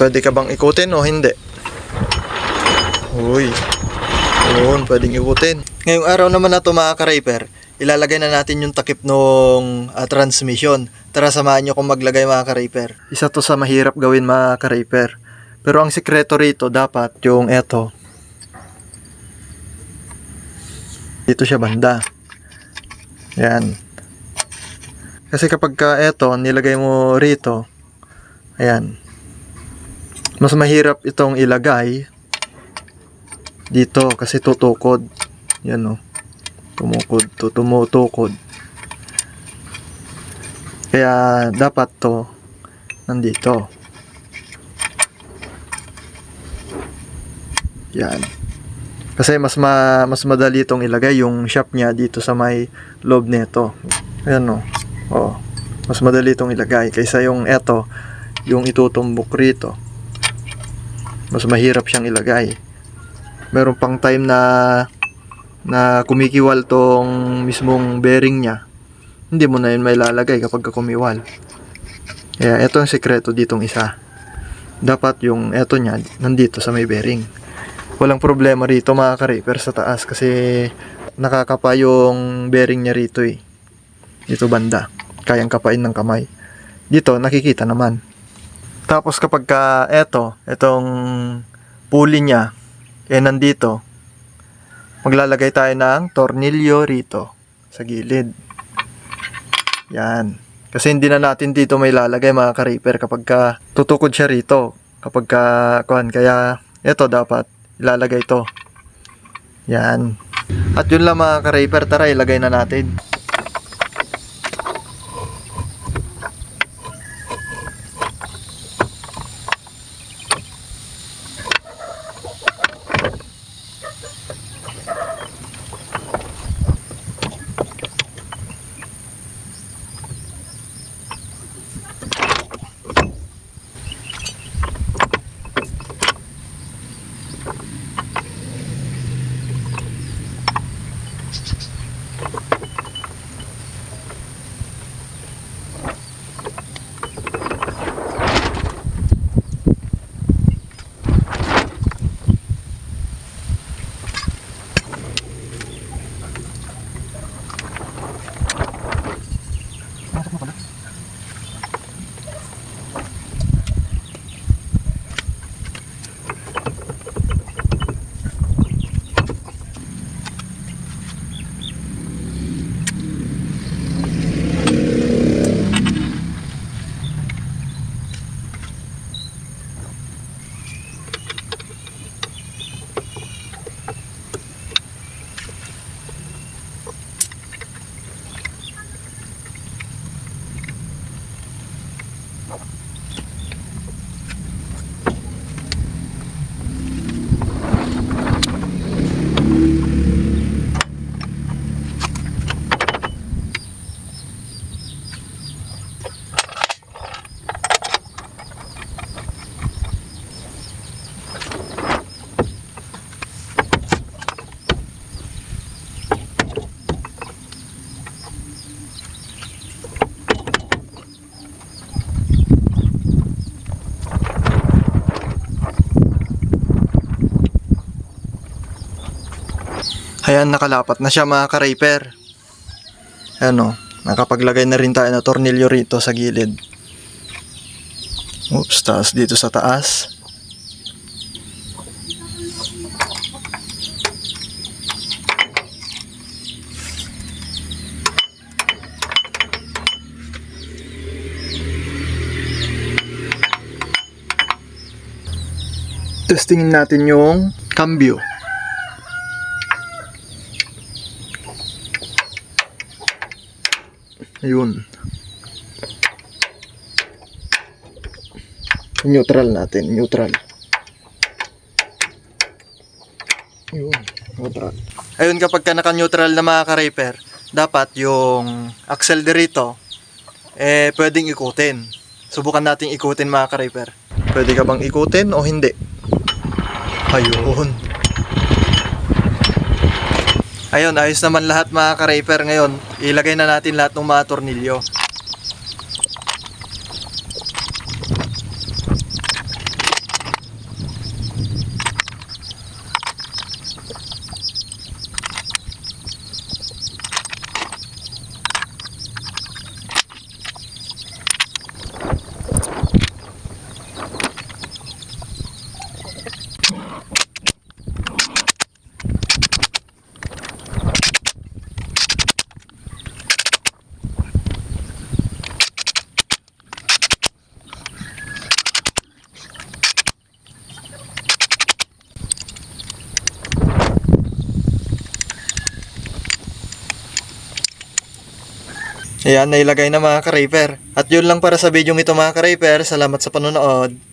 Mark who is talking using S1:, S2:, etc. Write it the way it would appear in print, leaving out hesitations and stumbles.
S1: Pwede ka bang ikutin o hindi? Uy. Yun, pwedeng ikutin. Ngayong araw naman na ito mga ka-Rayper, ilalagay na natin yung takip nung transmission. Tara samahan nyo kung maglagay mga ka-Rayper. Isa to sa mahirap gawin mga ka-Rayper. Pero ang sikreto rito dapat yung eto. Dito siya banda. Yan. Kasi kapag ka eto, nilagay mo rito, ayan. Mas mahirap itong ilagay dito kasi tutukod. Yan o. Tumutukod. Kaya dapat to nandito. Yan. Kasi mas madali itong ilagay yung shop niya dito sa may loob nito. Ayan o. Oh. Mas madali itong ilagay kaysa yung eto, yung itutumbok rito. Mas mahirap siyang ilagay. Meron pang time na kumikiwal tong mismong bearing niya. Hindi mo na yun may lalagay kapag kumiwal. Kaya ito ang sekreto ditong isa. Dapat yung eto niya nandito sa may bearing. Walang problema rito mga ka-Rayper sa taas kasi nakakapa yung bearing niya rito eh. Dito banda. Kayang kapain ng kamay. Dito nakikita naman. Tapos kapag ka etong pulley niya nandito, maglalagay tayo ng tornilyo rito sa gilid. Yan. Kasi hindi na natin dito may lalagay mga ka-Rayper kapag ka tutukod siya rito. Kapag ka kaya ito dapat ilalagay to. Yan. At yun lang mga ka-Rayper, tara ilagay na natin. Ayan, nakalapat na siya mga ka-Rayper. Ayan o, nakapaglagay na rin tayo na tornilyo rito sa gilid. Oops, taas dito sa taas. Testingin natin yung cambio. Ayun. Neutral natin, neutral. Ayun, neutral. Ayun, kapag ka naka-neutral na mga ka-Rayper, dapat yung axle dito, pwedeng ikutin. Subukan natin ikutin mga ka-Rayper. Pwede ka bang ikutin o hindi? Ayun. Ayun, ayos naman lahat mga ka-Rayper. Ngayon, ilagay na natin lahat ng mga tornilyo. Ayan, nailagay na mga ka-Reaper. At yun lang para sa video ito mga ka-Reaper. Salamat sa panonood.